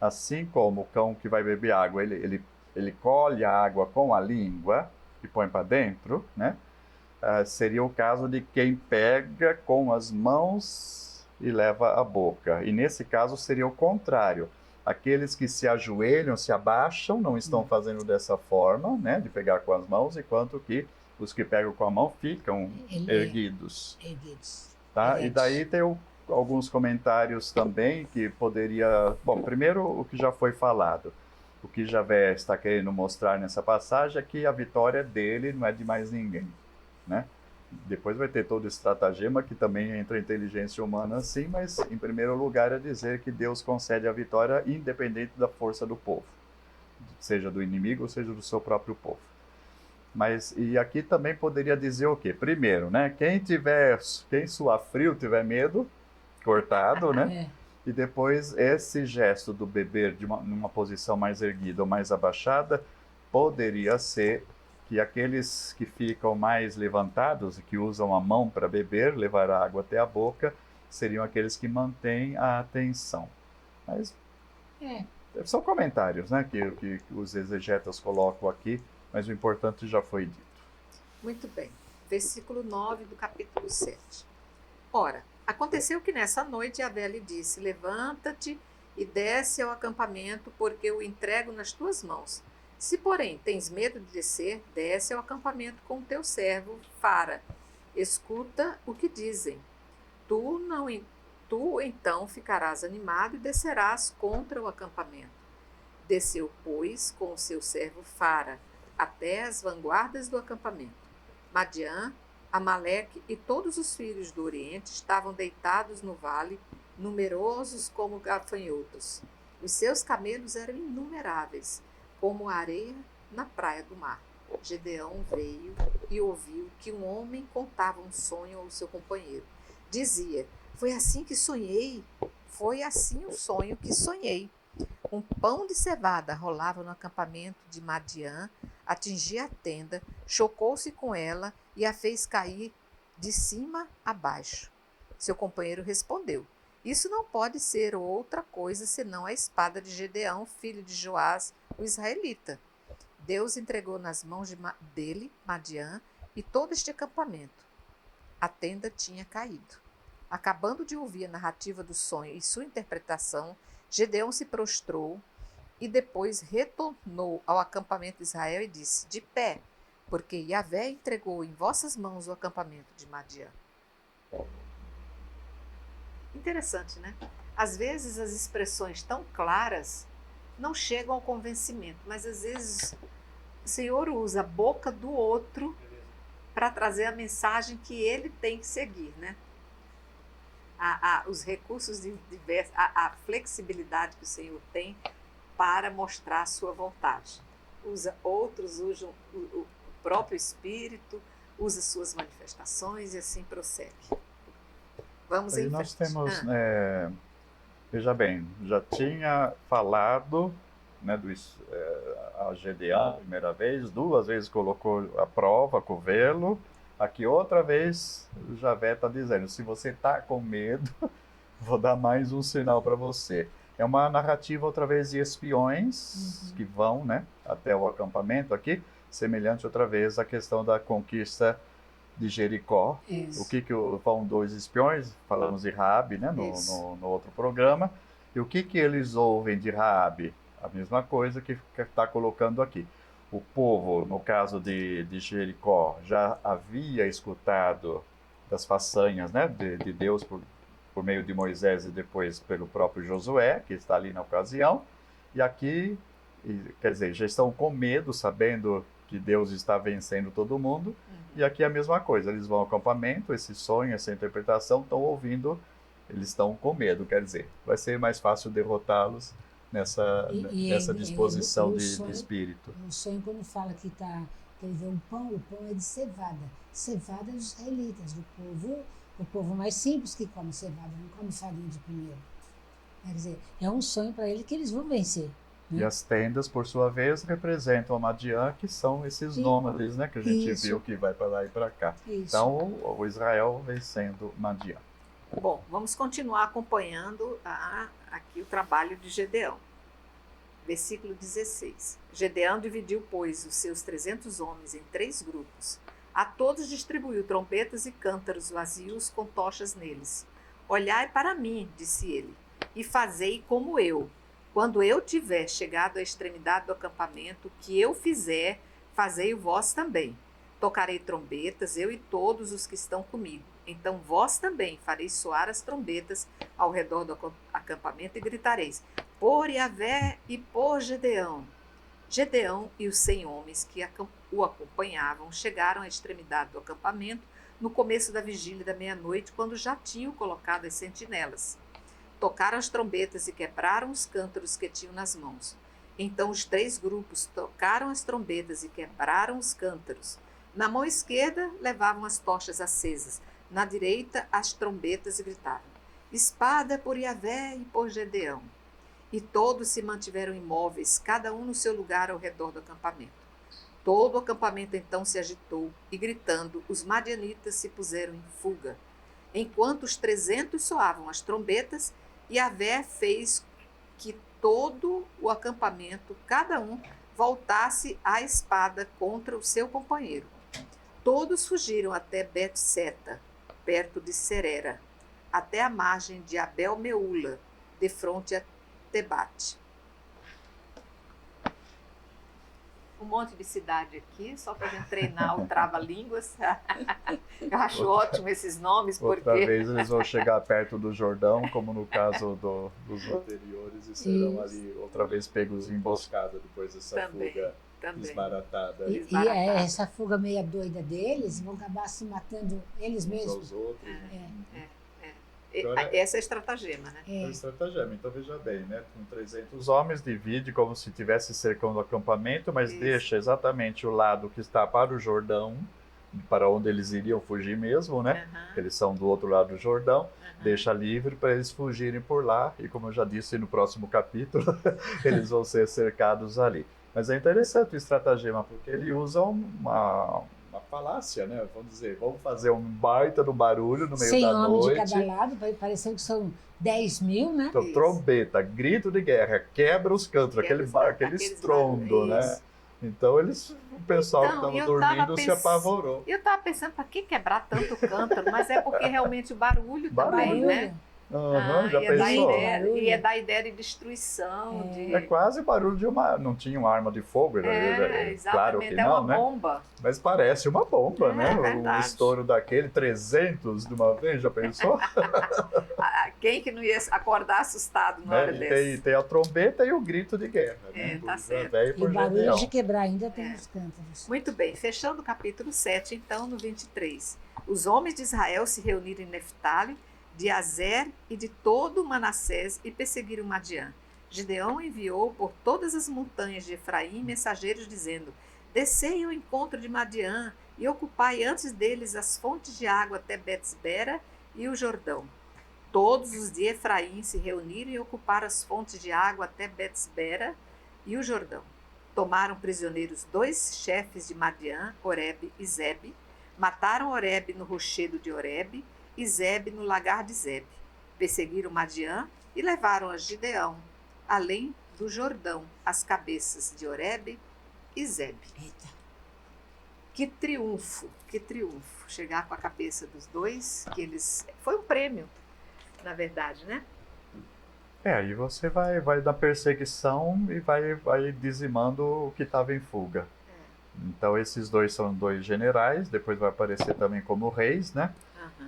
Assim como o cão que vai beber água, ele ele colhe a água com a língua e põe para dentro, né? Seria o caso de quem pega com as mãos e leva à boca. E nesse caso seria o contrário. Aqueles que se ajoelham, se abaixam, não estão fazendo dessa forma, né, de pegar com as mãos, enquanto que os que pegam com a mão ficam erguidos. Tá? E daí tem alguns comentários também que poderia... Bom, primeiro o que já foi falado. O que Javé está querendo mostrar nessa passagem é que a vitória dele não é de mais ninguém, né? Depois vai ter todo esse estratagema que também entra a inteligência humana assim, mas em primeiro lugar é dizer que Deus concede a vitória independente da força do povo, seja do inimigo ou seja do seu próprio povo. Mas e aqui também poderia dizer o quê? Primeiro, né? Quem suar frio tiver medo, cortado, né? E depois esse gesto do beber numa posição mais erguida ou mais abaixada poderia ser que aqueles que ficam mais levantados e que usam a mão para beber, levar a água até a boca, seriam aqueles que mantêm a atenção. Mas são comentários, né, que os exegetas colocam aqui, mas o importante já foi dito. Muito bem. Versículo 9 do capítulo 7. Ora, aconteceu que nessa noite Javé lhe disse: levanta-te e desce ao acampamento, porque eu o entrego nas tuas mãos. Se, porém, tens medo de descer, desce ao acampamento com o teu servo Fara. Escuta o que dizem. Tu então ficarás animado e descerás contra o acampamento. Desceu, pois, com o seu servo Fara, até as vanguardas do acampamento. Madiã, Amaleque e todos os filhos do Oriente estavam deitados no vale, numerosos como gafanhotos. Os seus camelos eram inumeráveis, como a areia na praia do mar. Gedeão veio e ouviu que um homem contava um sonho ao seu companheiro. Dizia: foi assim que sonhei, foi assim o sonho que sonhei. Um pão de cevada rolava no acampamento de Madiã, atingia a tenda, chocou-se com ela e a fez cair de cima a baixo. Seu companheiro respondeu: isso não pode ser outra coisa senão a espada de Gedeão, filho de Joás, o israelita. Deus entregou nas mãos dele, Madiã, e todo este acampamento. A tenda tinha caído. Acabando de ouvir a narrativa do sonho e sua interpretação, Gedeão se prostrou e depois retornou ao acampamento de Israel e disse: de pé, porque Javé entregou em vossas mãos o acampamento de Madiã. Interessante, né? Às vezes as expressões tão claras não chegam ao convencimento, mas às vezes o Senhor usa a boca do outro para trazer a mensagem que ele tem que seguir, né? Os recursos diversos, a flexibilidade que o Senhor tem para mostrar a sua vontade. Outros usam o próprio Espírito, usa suas manifestações e assim prossegue. Vamos em frente. Nós temos, veja bem, já tinha falado, né, a Gedeão a primeira vez, 2 vezes colocou a prova, covelo. Aqui outra vez, o Javé está dizendo: se você está com medo, vou dar mais um sinal para você. É uma narrativa outra vez de espiões que vão, né, até o acampamento aqui, semelhante outra vez à questão da conquista de Jericó. Isso. O que vão 2 espiões, falamos de Raabe, né, no outro programa, e o que eles ouvem de Raabe? A mesma coisa que está colocando aqui. O povo, no caso de Jericó, já havia escutado das façanhas, né, de Deus por meio de Moisés e depois pelo próprio Josué, que está ali na ocasião, e aqui, quer dizer, já estão com medo, sabendo que Deus está vencendo todo mundo, e aqui é a mesma coisa, eles vão ao acampamento, esse sonho, essa interpretação, estão ouvindo, eles estão com medo, quer dizer, vai ser mais fácil derrotá-los nessa disposição de espírito. O sonho, quando fala que ele vê o pão é de cevada. Cevada dos israelitas, o povo mais simples que come cevada, não come farinha de pinheiro. Quer dizer, é um sonho para ele que eles vão vencer. Né? E as tendas, por sua vez, representam a Madiã, que são esses nômades, né, que a gente viu que vai para lá e para cá. Isso. Então, o Israel vencendo Madiã. Bom, vamos continuar acompanhando aqui o trabalho de Gedeão. Versículo 16. Gedeão dividiu, pois, os seus 300 homens em 3 grupos. A todos distribuiu trombetas e cântaros vazios com tochas neles. Olhai para mim, disse ele, e fazei como eu. Quando eu tiver chegado à extremidade do acampamento, o que eu fizer, fazei vós também. Tocarei trombetas, eu e todos os que estão comigo. Então vós também fareis soar as trombetas ao redor do acampamento e gritareis: por Yahvé e por Gedeão. Gedeão e os 100 homens que o acompanhavam chegaram à extremidade do acampamento no começo da vigília da meia-noite, quando já tinham colocado as sentinelas. Tocaram as trombetas e quebraram os cântaros que tinham nas mãos. Então os 3 grupos tocaram as trombetas e quebraram os cântaros. Na mão esquerda levavam as tochas acesas, na direita as trombetas e gritavam: espada por Yahvé e por Gedeão. E todos se mantiveram imóveis, cada um no seu lugar ao redor do acampamento. Todo o acampamento então se agitou, e gritando, os madianitas se puseram em fuga. Enquanto os 300 soavam as trombetas, Yahvé fez que todo o acampamento, cada um, voltasse a espada contra o seu companheiro. Todos fugiram até Bet-seta, perto de Serera, até a margem de Abel-meula, de fronte a Tebate. Um monte de cidade aqui, só para a gente treinar o trava-línguas. Eu acho ótimo esses nomes, porque... Outra vez eles vão chegar perto do Jordão, como no caso dos anteriores, e serão ali outra vez pegos em emboscada depois dessa fuga desbaratada. E essa fuga meia doida deles vão acabar se matando eles mesmos. Uns aos outros. Essa é a estratagema, né? É a estratagema. Então veja bem, né? Com 300 homens, divide como se estivesse cercando o acampamento, mas deixa exatamente o lado que está para o Jordão, para onde eles iriam fugir mesmo, né? Eles são do outro lado do Jordão, deixa livre para eles fugirem por lá, e como eu já disse no próximo capítulo, eles vão ser cercados ali. Mas é interessante o estratagema, porque ele usa uma falácia, né? Vamos dizer, vamos fazer um baita do barulho no meio da noite. 100 homens de cada lado, parecendo que são 10 mil, né? Então, trombeta, grito de guerra, quebra os cântaros, aquele estrondo, né? Então o pessoal que estava dormindo se apavorou. Eu estava pensando, para que quebrar tanto cântaro? Mas é porque realmente o barulho também, né? Já pensou? E é da ideia de destruição. É quase barulho de uma... Não tinha uma arma de fogo, claro que não, é uma né? bomba. Mas parece uma bomba, né? Verdade. O estouro daquele, 300 de uma vez, já pensou? Quem que não ia acordar assustado na hora dessa? Tem a trombeta e o grito de guerra, né? Tá certo. E o barulho de quebrar ainda tem os cântaros. Muito bem, fechando o capítulo 7, então, no 23. Os homens de Israel se reuniram em Neftali, de Azer e de todo Manassés, e perseguiram Madiã. Gideão enviou por todas as montanhas de Efraim mensageiros dizendo: descei ao encontro de Madiã e ocupai antes deles as fontes de água até Betsbera e o Jordão. Todos os de Efraim se reuniram e ocuparam as fontes de água até Betsbera e o Jordão. Tomaram prisioneiros 2 chefes de Madiã, Oreb e Zebe, mataram Oreb no rochedo de Oreb e Zebe no lagar de Zebe. Perseguiram Madiã e levaram a Gideão, além do Jordão, as cabeças de Oreb e Zebe. Eita. Que triunfo, que triunfo. Chegar com a cabeça dos 2, que eles... Foi um prêmio, na verdade, né? Aí você vai na perseguição e vai dizimando o que estava em fuga. Então esses 2 são 2 generais, depois vai aparecer também como reis, né?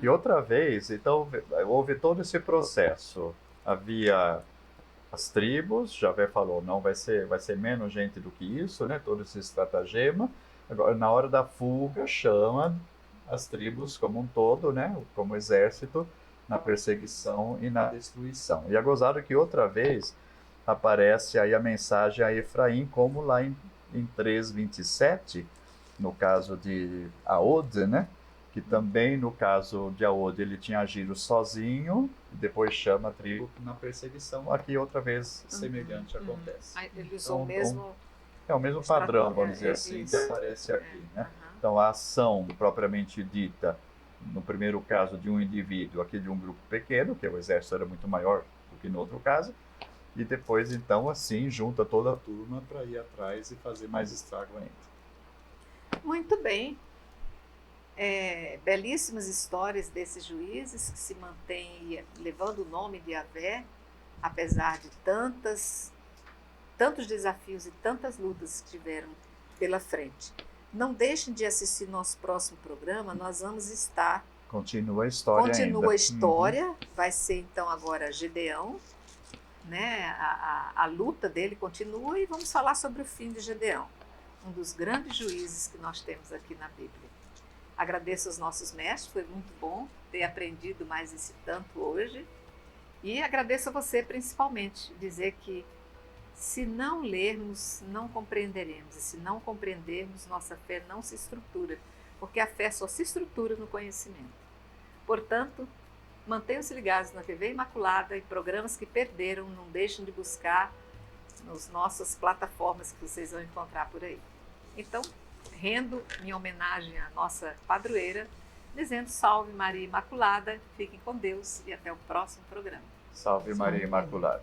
E outra vez, então, houve todo esse processo. Havia as tribos, Javé falou, não, vai ser menos gente do que isso, né? Todo esse estratagema. Agora, na hora da fuga, chama as tribos como um todo, né? Como exército, na perseguição e na destruição. E é gozado que outra vez aparece aí a mensagem a Efraim, como lá em 3:27, no caso de Aod, né? Que também, no caso de Aod, ele tinha agido sozinho, e depois chama a tribo na perseguição. Aqui, outra vez, semelhante acontece. Ele usou o mesmo... É o mesmo padrão, vamos dizer assim, que aparece aqui, né? Então, a ação propriamente dita, no primeiro caso de um indivíduo, aqui de um grupo pequeno, que o exército era muito maior do que no outro caso, e depois, então, assim, junta toda a turma para ir atrás e fazer mais estrago ainda. Muito bem. Belíssimas histórias desses juízes que se mantêm levando o nome de Yahvé, apesar de tantos desafios e tantas lutas que tiveram pela frente. Não deixem de assistir nosso próximo programa, nós vamos estar... Continua a história Continua a história, Uhum. vai ser então agora Gedeão, né? A luta dele continua e vamos falar sobre o fim de Gedeão, um dos grandes juízes que nós temos aqui na Bíblia. Agradeço aos nossos mestres, foi muito bom ter aprendido mais esse tanto hoje. E agradeço a você principalmente, dizer que se não lermos, não compreenderemos. E se não compreendermos, nossa fé não se estrutura, porque a fé só se estrutura no conhecimento. Portanto, mantenham-se ligados na TV Imaculada e programas que perderam, não deixem de buscar nas nossas plataformas que vocês vão encontrar por aí. Então, rendo minha homenagem à nossa padroeira, dizendo salve Maria Imaculada, fiquem com Deus e até o próximo programa. Salve Maria Imaculada.